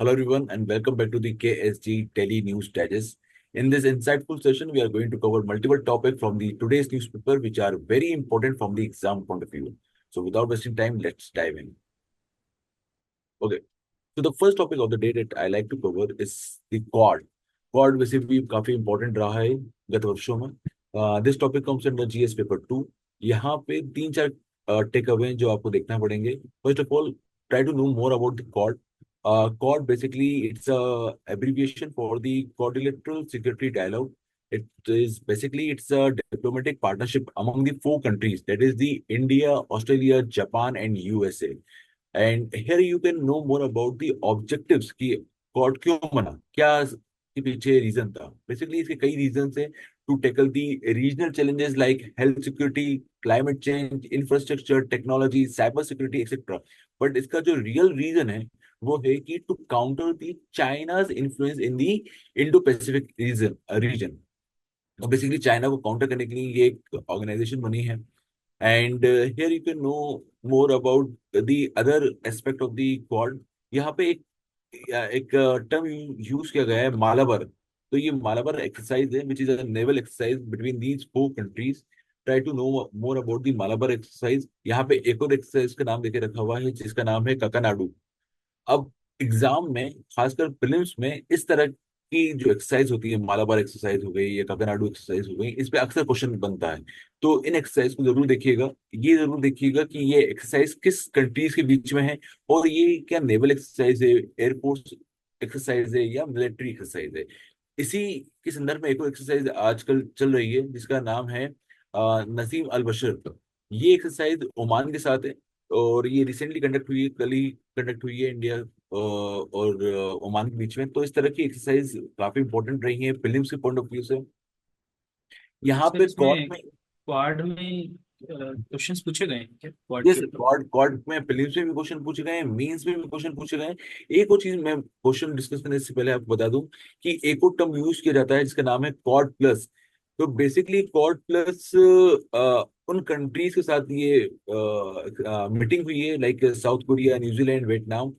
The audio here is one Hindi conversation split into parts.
Hello, everyone, and welcome back to the KSG Daily News Digest. In this insightful session, we are going to cover multiple topics from the today's newspaper, which are very important from the exam point of view. So, without wasting time, let's dive in. Okay. So, the first topic of the day that I like to cover is the quad. Quad वैसे भी काफी important रहा है गत वर्षों में. This topic comes under GS paper 2. यहाँ पे तीन चार टेक अवे जो आपको देखना पड़ेंगे. First of all, try to know more about the quad. Quad basically it's a abbreviation for the Quadrilateral Security Dialogue. It is basically it's a diplomatic partnership among the four countries, that is the India, Australia, Japan, and USA. And here you can know more about the objectives कि कॉड क्यों बना, क्या के पीछे रीजन था. बेसिकली इसके कई रीजन है to tackle the regional challenges like health security, climate change, infrastructure, technology, cyber security etcetera. But इसका जो रियल रीजन है वो है कि to counter the China's influence in the Indo Pacific region. तो बेसिकली चाइना को काउंटर करने के लिए ये एक ऑर्गेनाइजेशन बनी है. And here you can know more about the other aspect of the Quad. यहाँ पे एक टर्म यूज किया गया है मालाबर. तो ये मालाबर एक्सरसाइज है which is a naval exercise between these four countries. Try to know more about the Malabar exercise. यहाँ पे एक और एक्सरसाइज का नाम देके रखा हुआ है जिसका नाम है ककानाडू. अब एग्जाम में खासकर प्रीलिम्स में इस तरह की जो एक्सरसाइज होती है, मालाबार एक्सरसाइज हो गई या काकनाडू एक्सरसाइज हो गई, इस पे अक्सर क्वेश्चन बनता है. तो इन एक्सरसाइज को जरूर देखिएगा. ये जरूर देखिएगा कि ये एक्सरसाइज किस कंट्रीज के बीच में है और ये क्या नेवल एक्सरसाइज है, एयरफोर्स एक्सरसाइज है या मिलिट्री एक्सरसाइज है. इसी के संदर्भ में एक और एक्सरसाइज आजकल चल रही है जिसका नाम है नसीम अल बशर. ये एक्सरसाइज ओमान के साथ है और ये रिसेंटली कंडक्ट हुई है, कल ही कंडक्ट हुई है इंडिया और ओमान के बीच में. तो इस तरह की एक्सरसाइज काफी इंपॉर्टेंट रही है फिल्म्स के पॉइंट ऑफ व्यू से. यहाँ सर पे कॉर्ड इसमें में. क्वाड में क्वेश्चंस पूछे गए हैं क्या क्वाड यस, के ऊपर? कॉर्ड कॉर्ड में फिल्म्स में भी क्वेश्चन पूछे गए हैं, मेंस में भी क्वेश्चन पूछे गए हैं. एक और चीज मैं क्वेश्चन डिस्कस करने से पहले आपको बता दूं कि एक और टर्म यूज किया जाता है जिसका नाम है कॉर्ड प्लस. तो बेसिकली कॉर्ड प्लस उन कंट्रीज के साथ ये मीटिंग हुई है like south Korea, New Zealand, Vietnam,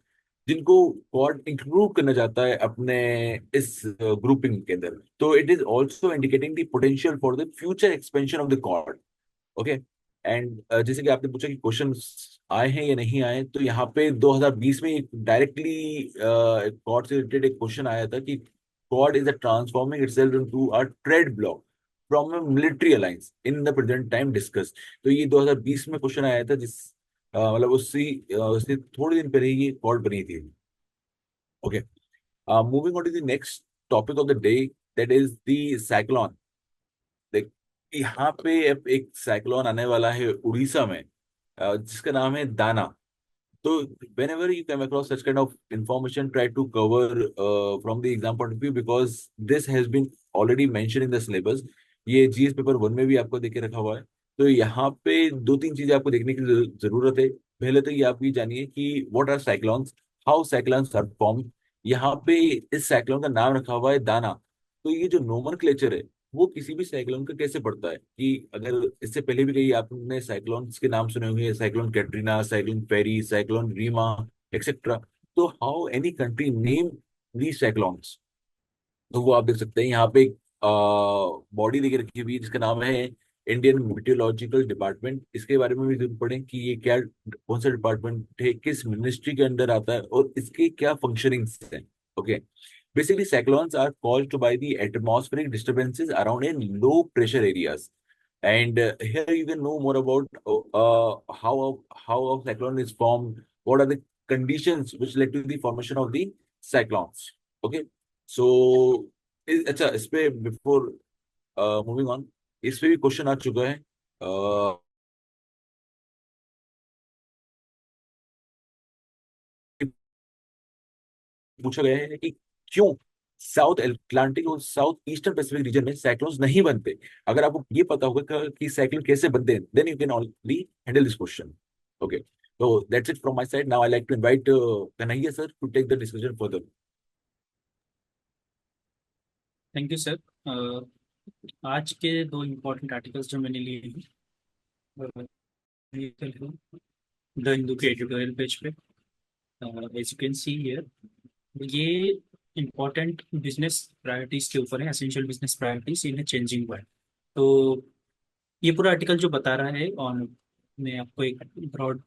जिनको क्वाड इंक्लूड करना चाहता है अपने इस ग्रुपिंग के अंदर. तो it is also indicating the potential for the future expansion of the quad. Okay. And जैसे कि आपने पूछा कि क्वेश्चन आए हैं या नहीं आए, तो यहाँ पे 2020 में एक डायरेक्टली क्वाड से रिलेटेड एक क्वेश्चन आया था कि quad is a transforming itself into a trade block from a military alliance in the present time discuss. तो ये 2020 में क्वेश्चन आया था जिस मतलब उससे थोड़े दिन पहले ये क्वाड बनी थी. Okay. Moving on to the next topic of the day, that is the cyclone. देख, यहाँ पे अब एक साइक्लोन आने वाला है उड़ीसा में जिसका नाम है दाना. तो whenever you come across such kind of information, try to cover from the exam point of view because this has been already mentioned in the syllabus. ये जीएस पेपर 1 में भी आपको देके रखा हुआ है. तो यहाँ पे दो तीन चीजें आपको देखने की जरूरत है. पहले तो ये आप ये जानिए कि what are cyclones, how cyclones are form. यहाँ पे इस साइक्लोन का नाम रखा हुआ है दाना. तो ये जो नोमेनक्लेचर है वो किसी भी साइक्लोन का कैसे पड़ता है कि अगर इससे पहले भी कई आपने साइक्लोन्स के नाम सुने होंगे, साइक्लोन कैटरीना, साइक्लोन फेरी, साइक्लोन रीमा, एक्सेट्रा. तो how any country name the cyclones. तो वो आप देख सकते हैं यहाँ पे एक बॉडी देके रखी हुई है जिसका नाम है इंडियन मीटियोलॉजिकल डिपार्टमेंट. इसके बारे में भी जरूर पढ़ें कि ये क्या, कौन सा डिपार्टमेंट है, किस मिनिस्ट्री के अंडर आता है और इसके क्या फंक्शनिंग्स हैं. Okay. Basically, cyclones are caused by the atmospheric disturbances around in low pressure areas. And here you can know more about how a cyclone is formed. What are the conditions which led to the formation of the cyclones? Okay. So, अच्छा, इस पे बिफोर मूविंग ऑन, इस पे भी क्वेश्चन आ चुका है. पूछा गया है कि क्यों साउथ अटलांटिक और साउथ ईस्टर्न पैसिफिक रीजन में साइक्लोन्स नहीं बनते. अगर आपको ये पता होगा कि साइक्लोन कैसे बनते हैं, then you can only handle this question. Okay. तो that's it from my side. Now I like to invite Kanhaiya sir to take the discussion further. Thank you sir. आज के दो इम्पोर्टेंट आर्टिकल्स जो मैंने लिए हैं, द हिंदू के एडिटोरियल पेज पे, as you can see here, ये इंपॉर्टेंट बिजनेस प्रायोरिटीज के ऊपर है, essential business priorities in changing world. तो ये पूरा आर्टिकल जो बता रहा है, और मैं आपको एक ब्रॉड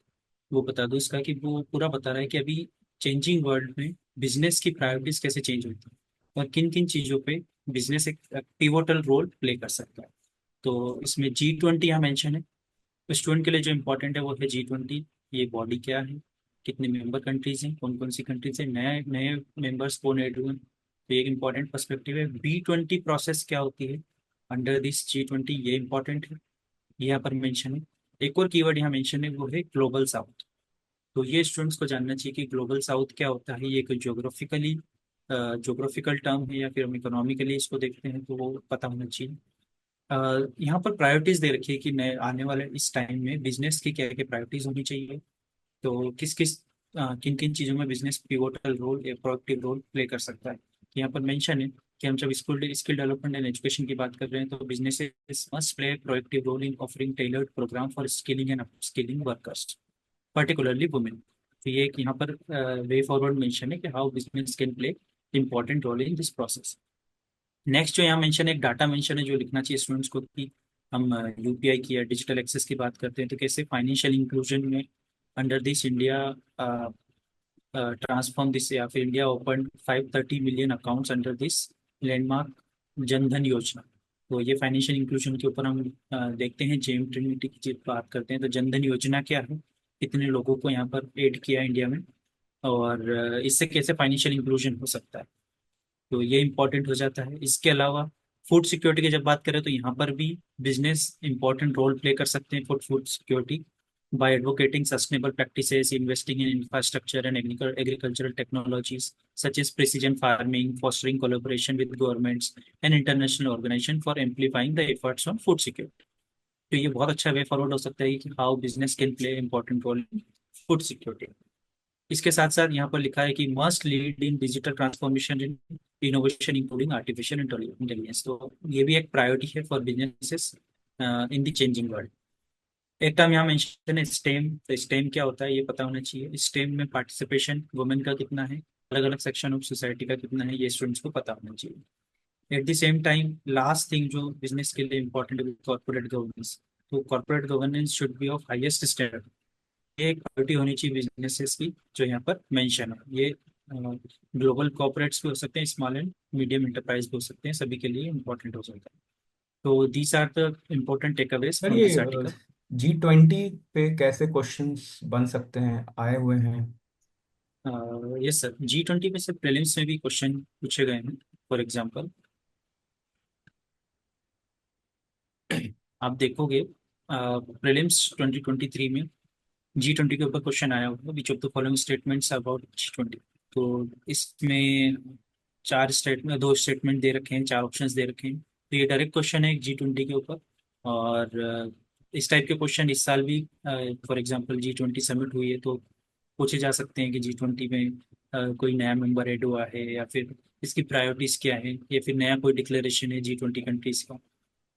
वो बता दूं इसका, कि वो पूरा बता रहा है कि अभी चेंजिंग वर्ल्ड में बिजनेस की प्रायोरिटीज कैसे चेंज होती है और किन किन चीज़ों पे बिजनेस एक पिवोटल रोल प्ले कर सकता है। तो इसमें G20 यहाँ मेंशन है। तो स्टूडेंट के लिए जो इम्पोर्टेंट है वो है G20। ये बॉडी क्या है, कितने मेंबर कंट्रीज हैं, कौन कौन सी कंट्रीज हैं, नए नए मेंबर्स कौन ऐड हुए हैं। तो ये एक इम्पॉर्टेंट पर्सपेक्टिव है। B20 प्रोसेस क्या होती है अंडर दिस G20, ये इम्पोर्टेंट है, ये यहाँ पर मेंशन है। एक और कीवर्ड यहाँ मेंशन है, वो है ग्लोबल साउथ। तो ये स्टूडेंट्स को जानना चाहिए कि ग्लोबल साउथ क्या होता है। ये एक जोग्राफिकल टर्म है या फिर हम इकोनॉमिकली इसको देखते हैं, तो वो पता होना चाहिए। यहाँ पर प्रायोरिटीज दे रखी है कि नए आने वाले इस टाइम में बिजनेस की क्या क्या प्रायोरिटीज होनी चाहिए। तो किस किस किन किन चीज़ों में बिजनेस पिवोटल रोल या प्रोएक्टिव रोल प्ले कर सकता है। यहाँ पर मेंशन है कि हम जब school skill development and education की बात कर रहे हैं, तो businesses must play proactive role in offering tailored program for skilling and upskilling workers, particularly women. तो ये एक यहाँ पर वे फॉरवर्ड मेंशन है कि how business can play important role in this process. Next जो यहाँ मेंशन है, एक डाटा मेंशन है जो लिखना चाहिए स्टूडेंट्स को, कि हम यूपीआई की या डिजिटल एक्सेस की बात करते हैं, तो कैसे फाइनेंशियल इंक्लूजन में under this India transform this, या फिर India open 530 million accounts under this landmark Jan Dhan योजना। तो ये फाइनेंशियल इंक्लूजन के ऊपर हम देखते हैं। जेम ट्रिनिटी की जब बात करते हैं तो जनधन योजना क्या है, कितने लोगों को यहाँ पर एड किया इंडिया में, और इससे कैसे फाइनेंशियल इंक्लूजन हो सकता है। तो ये इंपॉर्टेंट हो जाता है। इसके अलावा फूड सिक्योरिटी की जब बात करें, तो यहाँ पर भी बिजनेस इंपॉर्टेंट रोल प्ले कर सकते हैं for food security by advocating sustainable practices, investing in infrastructure and agricultural technologies such as precision farming, fostering collaboration with governments and international organizations for amplifying the efforts on food security। तो ये बहुत अच्छा वे फॉरवर्ड हो सकता है कि how business can play important role in food security. इसके साथ साथ यहाँ पर लिखा है कि must lead in digital transformation in innovation including artificial intelligence. तो ये भी एक प्रायोरिटी है for businesses in the changing world. एक टर्म यहाँ मेंशन है स्टेम। तो स्टेम क्या होता है ये पता होना चाहिए। स्टेम में पार्टिसिपेशन वुमेन का कितना है, अलग अलग सेक्शन ऑफ सोसाइटी का कितना है, ये स्टूडेंट्स को पता होना चाहिए। At the same time last thing जो बिजनेस के लिए इंपॉर्टेंट है, कॉर्पोरेट गवर्नेंस। तो corporate governance should be of highest standard. ये एक प्रायोरिटी होनी चाहिए बिजनेसेस की, जो यहाँ पर मेंशन है। ये ग्लोबल कॉर्पोरेट्स भी हो सकते हैं, स्मॉल एंड मीडियम इंटरप्राइज भी हो सकते हैं, सभी के लिए इंपॉर्टेंट हो सकता है। तो these are the important takeaways sir from ये दिस आर्टिकल। G20 पे कैसे क्वेश्चंस बन सकते हैं, आए हुए हैं? यस सर, G20 में से प्रीलिम्स में भी क्वेश्चन पूछे गए हैं। फॉर एग्जांपल आप देखोगे प्रीलिम्स 2023 में G20 के ऊपर क्वेश्चन आया होगा, which of the following statements about G20। तो इसमें दो स्टेटमेंट दे रखे हैं, चार ऑप्शंस दे रखे हैं। तो ये डायरेक्ट क्वेश्चन है G20 के ऊपर। और इस टाइप के क्वेश्चन इस साल भी फॉर एग्जांपल G20 समिट हुई है, तो पूछे जा सकते हैं कि G20 में कोई नया मेंबर ऐड हुआ है, या फिर इसकी प्रायोरिटीज क्या है, या फिर नया कोई डिक्लेरेशन है G20 कंट्रीज का।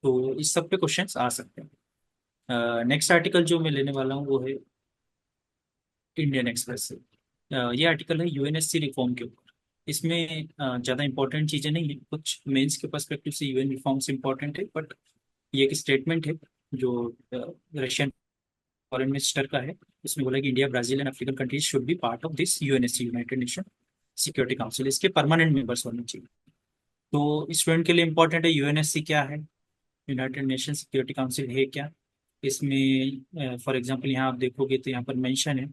तो इस सब पे क्वेश्चंस आ सकते हैं। नेक्स्ट आर्टिकल जो मैं लेने वाला हूँ वो है इंडियन एक्सप्रेस से। ये आर्टिकल है यूएनएससी रिफॉर्म के ऊपर। इसमें ज़्यादा इंपॉर्टेंट चीज़ें नहीं है, कुछ मेंस के पर्सपेक्टिव से यूएन रिफॉर्म्स इंपॉर्टेंट है, बट ये एक स्टेटमेंट है जो रशियन फॉरेन मिनिस्टर का है। इसमें बोला कि India, Brazil and African countries should be part of this UNSC, United nation security council. इसके परमानेंट मेंबर्स होने चाहिए। तो स्टूडेंट के लिए इंपॉर्टेंट है यूएनएससी क्या है, यूनाइटेड नेशन सिक्योरिटी काउंसिल है क्या। इसमें फॉर एग्जांपल यहाँ आप देखोगे तो यहाँ पर मेंशन है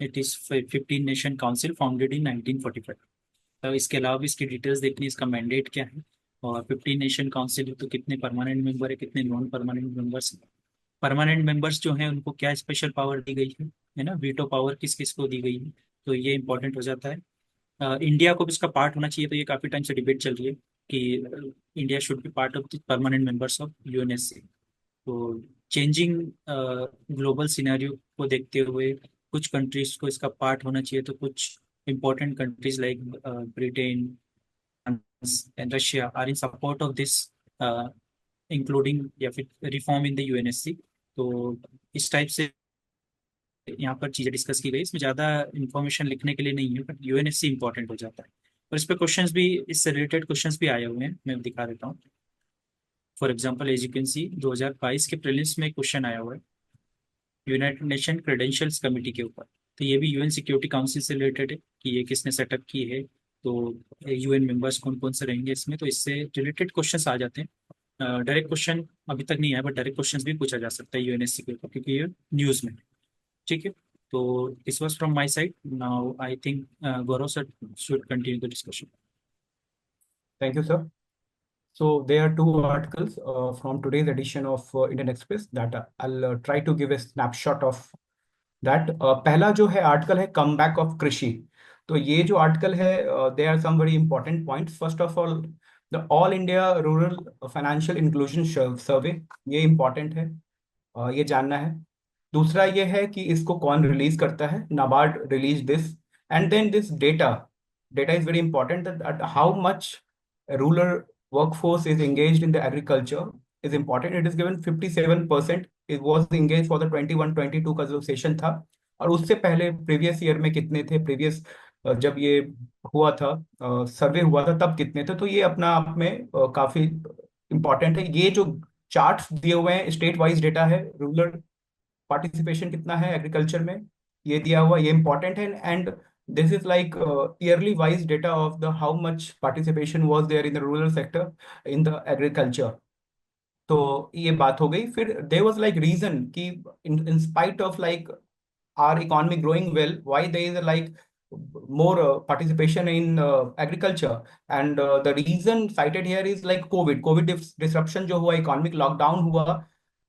it is 15 nation council founded in 1945। तो इसके अलावा भी इसकी डिटेल्स देखनी है, इसका मैंडेट क्या है, और 15 नेशन काउंसिल तो कितने परमानेंट मेंबर है, कितने non permanent members. Permanent members जो हैं उनको क्या स्पेशल पावर दी गई है ना, वीटो पावर किस किस को दी गई है। तो ये इंपॉर्टेंट हो जाता है। इंडिया को भी इसका पार्ट होना चाहिए। तो ये काफी टाइम से डिबेट चल रही है कि India should be part of the permanent members of UNSC. तो चेंजिंग ग्लोबल सिनेरियो को देखते हुए कुछ कंट्रीज को इसका पार्ट होना चाहिए, तो कुछ important countries like Britain and Russia are in support of this including या फिर रिफॉर्म इन द यूएनएससी। तो इस टाइप से यहाँ पर चीजें डिस्कस की गई, इसमें ज्यादा इंफॉर्मेशन लिखने के लिए नहीं है, बट यूएनएससी इंपॉर्टेंट हो जाता है। और इस पे क्वेश्चंस भी, इससे रिलेटेड क्वेश्चंस भी आए हुए हैं, मैं दिखा देता हूँ। For example as you can see 2022 के प्रीलिम्स में क्वेश्चन आया हुआ है यूनाइटेड नेशन क्रेडेंशियल्स कमेटी के ऊपर। तो ये भी यूएन सिक्योरिटी काउंसिल से रिलेटेड है कि ये किसने सेटअप की है, तो यूएन मेंबर्स कौन कौन से रहेंगे इसमें, तो इससे रिलेटेड क्वेश्चंस आ जाते हैं। डायरेक्ट क्वेश्चन अभी तक नहीं आया, बट डायरेक्ट क्वेश्चंस भी पूछा जा सकता है यूएनएससी के ऊपर, क्योंकि ये न्यूज़ में है। ठीक है, तो this was from my side. Now I think Gaurav sir should continue the discussion. Thank you, sir. So there are two articles from today's edition of Indian Express that I'll try to give a snapshot of that. पहला जो है आर्टिकल है कम बैक ऑफ कृषि। तो ये जो आर्टिकल है, they are some very important points. First of all, the all India rural financial inclusion survey, ये इंपॉर्टेंट है, ये जानना है। दूसरा ये है कि इसको कौन रिलीज करता है, NABARD release this. And then this data, data is very important, that how much rural workforce is engaged in the agriculture is important. It is given 57% it was engaged for the 21-22 का जो सेशन था, और उससे पहले प्रीवियस ईयर में कितने थे, प्रीवियस जब ये हुआ था, सर्वे हुआ था, तब कितने थे। तो ये अपना आप में काफी इंपॉर्टेंट है। ये जो चार्ट्स दिए हुए हैं, स्टेट वाइज डेटा है, रूरल पार्टिसिपेशन कितना है एग्रीकल्चर में, ये दिया हुआ, ये इंपॉर्टेंट है। And this is like yearly wise data of the how much participation was there in the rural sector in the agriculture. तो ये बात हो गई। फिर there was like reason कि in spite of like our economy growing well, why there is like more participation in agriculture, and the reason cited here is like COVID disruption जो हुआ, economic lockdown हुआ,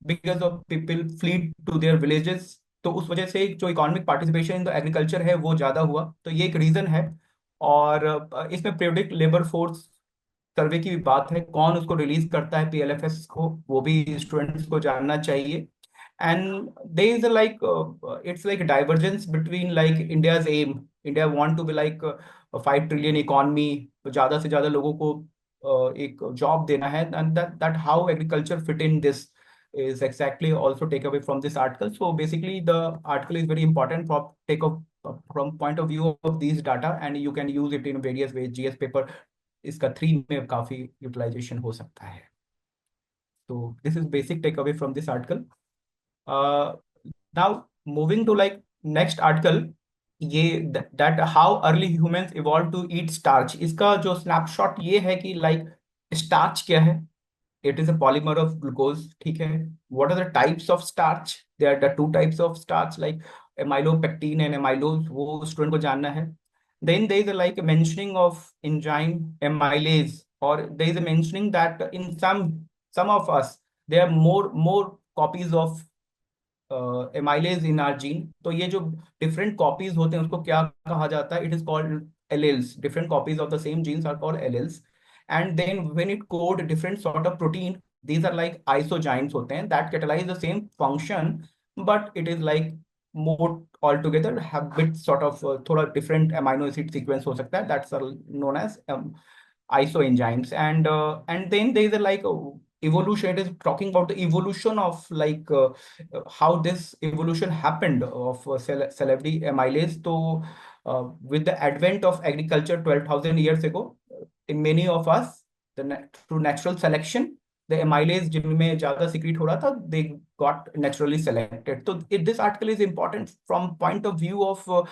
because of people flee to their villages, तो उस वजह से जो economic participation in the agriculture है वो ज्यादा हुआ, तो ये एक रीजन है। और इसमें प्रियोडिक लेबर फोर्स सर्वे की भी बात है, कौन उसको रिलीज करता है पीएलएफएस को, वो भी स्टूडेंट्स को जानना चाहिए। and there is a like it's like a divergence between like India's aim. India want to be like a 5 trillion economy, तो ज्यादा से ज्यादा लोगों को एक जॉब देना है, and that how agriculture fit in this is exactly also take away from this article. So basically the article is very important for take up from point of view of these data, and you can use it in various ways. GS paper इसका 3 में काफी यूटिलाइजेशन हो सकता है। तो this is basic takeaway from this article. Now moving to like next article, ये that how early humans evolved to eat starch, इसका जो स्नैपशॉट ये है कि like starch क्या है, it is a polymer of glucose, ठीक है। what are the types of starch, there are the two types of starch like amylopectin and amylose, वो स्टूडेंट को जानना है। then there is a like mentioning of enzyme amylase, or there is a mentioning that in some of us there are more copies of amylase in our gene। तो ये जो different copies होते हैं उसको क्या कहा जाता है, it is called alleles, different copies of the same genes are called alleles। and then when it code different sort of protein, these are like isogynes होते हैं that catalyze the same function, but it is like more altogether have bit sort of थोड़ा different amino acid sequence हो सकता है, that's known as isoenzymes। and then there is a like evolution, it is talking about the evolution of like how this evolution happened of celebrity amylase। तो with the advent of agriculture 12,000 years ago, in many of us through natural selection, the amylase जिनमें ज्यादा secrete हो रहा था, they got naturally selected। तो this article is important from point of view of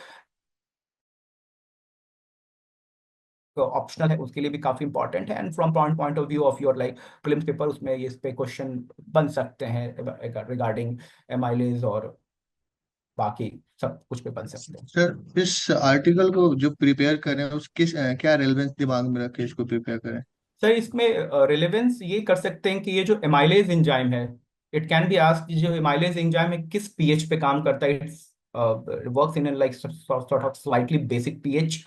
optional है उसके लिए भी काफी इंपॉर्टेंट है, and from point of view of your like prelims paper, उसमें इस पे क्वेश्चन बन सकते हैं रिगार्डिंग एमाइलेज, और बाकी सब कुछ पे बन सकते हैं। सर इस आर्टिकल को जो प्रिपेयर करें उस किस क्या रेलेवेंस दिमाग में रख के इसको प्रिपेयर करें? सर इसमें रिलेवेंस ये कर सकते हैं कि ये जो एमाइलेज एंजाइम है, इट कैन बी आस्क्ड, जो एमाइलेज एंजाइम है किस पीएच पे काम करता है, it works in like sort of slightly basic pH.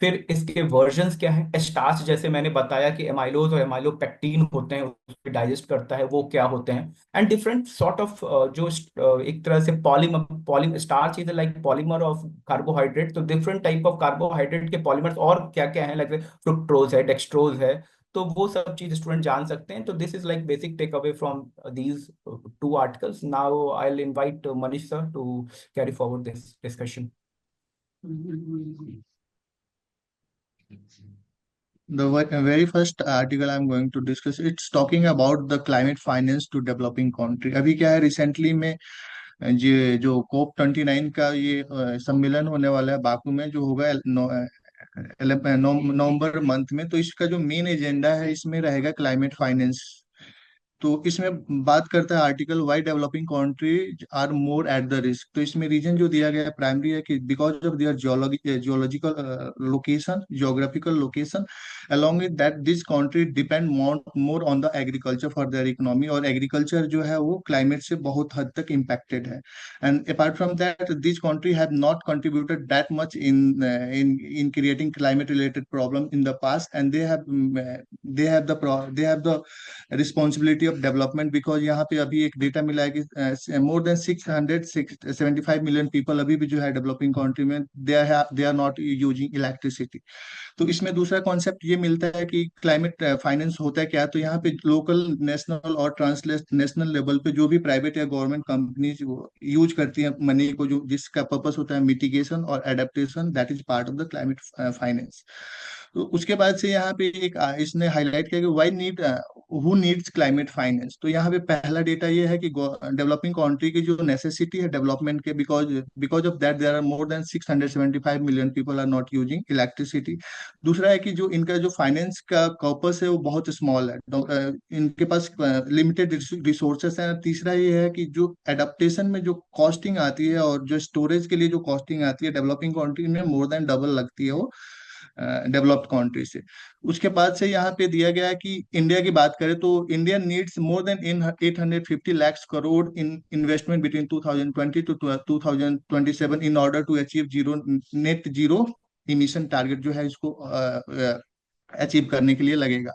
फिर इसके वर्जन्स क्या है, स्टार्च जैसे मैंने बताया कि एमाइलोज और एमाइलोपेक्टिन होते हैं, उसको डाइजेस्ट करता है, वो क्या होते हैं। एंड डिफरेंट सॉर्ट ऑफ जो एक तरह से polymer starch is like polymer of carbohydrate, तो डिफरेंट टाइप ऑफ कार्बोहाइड्रेट के पॉलीमर्स और क्या क्या है, लाइक फ्रुक्टोज है, डेक्सट्रोज है, तो वो सब चीज स्टूडेंट जान सकते हैं। तो this is like basic take away from these two articles. Now I will invite Manish sir to carry forward this discussion. Very first article I'm going to discuss, it's talking about the climate finance to developing country. अभी क्या है, रिसेंटली में ये जो COP 29 का ये सम्मेलन होने वाला है बाकू में, जो होगा नवंबर मंथ में। तो इसका जो मेन एजेंडा है इसमें रहेगा क्लाइमेट फाइनेंस। तो इसमें बात करता है article, why developing countries are more at the risk. तो इसमें रीजन जो दिया गया है प्राइमरी है कि because of their geological location, geographical location, along with that this country depend more on the agriculture for their economy। और एग्रीकल्चर जो है वो क्लाइमेट से बहुत हद तक impacted है। and apart from that this country have not contributed that much in creating climate related problem in the past, and they have the responsibility of development. Because यहाँ पे अभी एक डेटा मिला है कि मोर देन 675 मिलियन पीपल अभी भी जो है डेवलपिंग कंट्री में they are not using electricity. तो इसमें दूसरा कॉन्सेप्ट ये मिलता है कि क्लाइमेट फाइनेंस होता है क्या। तो यहाँ पे लोकल, नेशनल और ट्रांसनेशनल लेवल पे जो भी प्राइवेट या गवर्नमेंट कंपनीज यूज करती हैं मनी को, जो जिसका पर्पस होता है मिटिगेशन और adaptation, that is part of the climate finance. तो उसके बाद से यहाँ पे एक इसने हाईलाइट किया कि why need who needs climate finance. तो यहाँ पे पहला डेटा ये है कि डेवलपिंग कंट्री की जो नेसेसिटी है डेवलपमेंट के, because of that there are more than 675 million people are not using electricity. दूसरा है कि जो इनका जो फाइनेंस का कॉर्पस है वो बहुत स्मॉल है, इनके पास लिमिटेड रिसोर्सेस हैं। तीसरा ये है कि जो एडेप्टेशन में जो कॉस्टिंग आती है और जो स्टोरेज के लिए जो कॉस्टिंग आती है डेवलपिंग कंट्री में मोर देन डबल लगती है वो डेवलप्ड कंट्री से। उसके बाद से यहाँ पे दिया गया है कि इंडिया की बात करें तो India needs more than in 850 lakhs crore in investment between 2020 to 2027 in order to achieve net zero emission target जो है इसको अचीव करने के लिए लगेगा।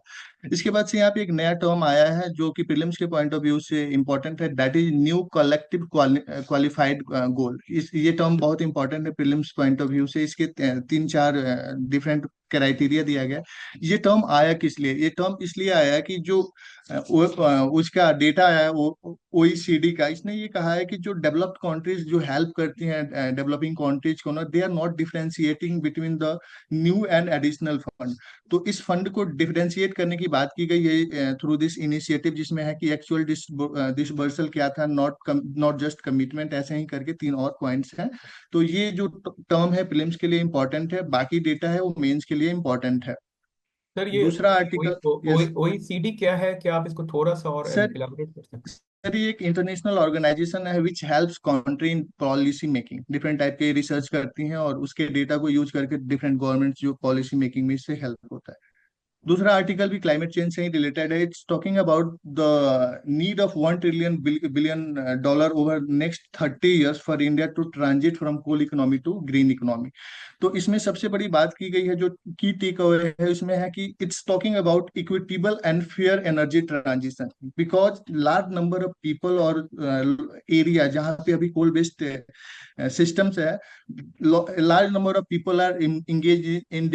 इसके बाद से यहाँ पे एक नया टर्म आया है जो कि प्रीलिम्स के पॉइंट ऑफ व्यू से इंपॉर्टेंट है, that is new collective qualified goal. इस ये टर्म बहुत इंपॉर्टेंट है प्रीलिम्स पॉइंट ऑफ व्यू से। इसके 3-4 डिफरेंट क्राइटेरिया दिया गया है। ये टर्म आया किस लिए? ये टर्म इसलिए आया है कि जो उसका डेटा है वो OECD का, इसने ये कहा है कि जो डेवलप्ड कंट्रीज जो हेल्प करती हैं डेवलपिंग कंट्रीज को ना, they are not differentiating between the new and additional fund. तो इस फंड को डिफरेंशिएट करने की बात की गई है थ्रू दिस इनिशिएटिव, जिसमें है कि एक्चुअल डिसबर्सल क्या था, नॉट जस्ट कमिटमेंट, ऐसे ही करके 3 और पॉइंट्स हैं। तो ये जो टर्म है प्रीलिम्स के लिए इंपॉर्टेंट है, बाकी डेटा है वो मेंस के लिए इंपॉर्टेंट है। सर ये दूसरा आर्टिकल, यस OECD क्या है? क्या आप इसको थोड़ा सा और सर। इलाबोरेट कर सकते हैं? सर ये एक इंटरनेशनल ऑर्गेनाइजेशन है which helps country in policy making. Different type के रिसर्च करती हैं और उसके डेटा को यूज करके डिफरेंट गवर्नमेंट्स जो पॉलिसी मेकिंग में इससे हेल्प होता है। दूसरा आर्टिकल भी क्लाइमेट चेंज से ही रिलेटेड है। It's talking about the need of 1 trillion billion dollar over next 30 years for India to transit from coal economy to green economy. तो इसमें सबसे बड़ी बात की गई है, जो की टेक अवे है इसमें है कि it's talking about equitable and fair energy transition. Because large number of people और एरिया जहाँ पे अभी कोल बेस्ड systems है, large number of people are engaged in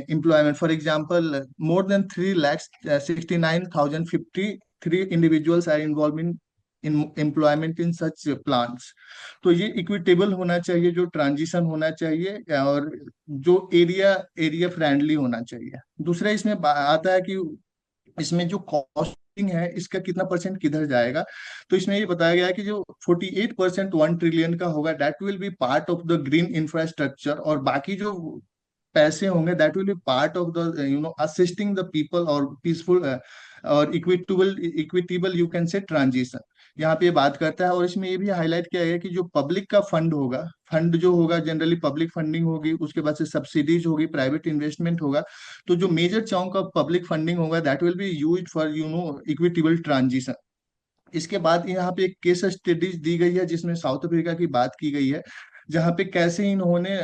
employment. For example, more than 3,69,053 individuals are involved in employment in such plants। तो ये इक्विटेबल होना चाहिए, जो ट्रांजिशन होना चाहिए और जो एरिया फ्रेंडली होना चाहिए। दूसरा इसमें आता है कि इसमें जो कॉस्टिंग है इसका कितना परसेंट किधर जाएगा। तो इसमें ये बताया गया है कि जो 48% 1 ट्रिलियन का होगा that will B part of the green infrastructure, और बाकी जो पैसे होंगे that will B part of the assisting the people और पीसफुल और equitable you can say transition. यहाँ पे ये बात करता है। और इसमें ये भी हाईलाइट किया गया कि जो पब्लिक का फंड होगा, फंड जो होगा जनरली पब्लिक फंडिंग होगी, उसके बाद से सब्सिडीज होगी, प्राइवेट इन्वेस्टमेंट होगा। तो जो major chunk of public funding होगा that will be used for equitable transition. इसके बाद यहाँ पे एक केस स्टडीज दी गई है जिसमें साउथ अफ्रीका की बात की गई है, जहाँ पे कैसे इन्होंने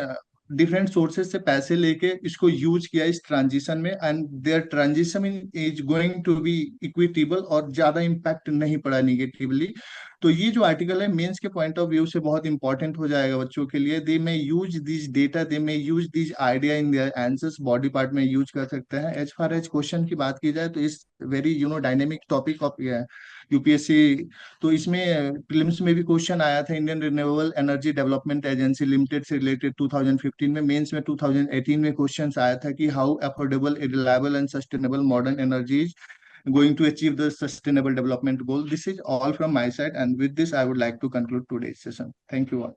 डिफरेंट सोर्सेज से पैसे लेके इसको यूज किया इस ट्रांजिशन में, and there transition is going to be equitable और ज्यादा इम्पैक्ट नहीं पड़ा निगेटिवली। तो ये जो आर्टिकल है मेंस के पॉइंट ऑफ व्यू से बहुत इंपॉर्टेंट हो जाएगा बच्चों के लिए। दे में यूज दिस डेटा, दे में use this idea in their answers, body part में यूज कर सकते हैं। एज फार एज क्वेश्चन की बात की जाए तो इस very dynamic topic of UPSC. तो इसमें प्रीलिम्स में भी क्वेश्चन आया था Indian renewable energy development agency limited से रिलेटेड 2015 में। मेंस में 2018 में क्वेश्चन आया था कि how affordable, reliable and sustainable modern energy going to achieve the sustainable development goal. This is all from my side, and with this I would like to conclude today's session. Thank you all.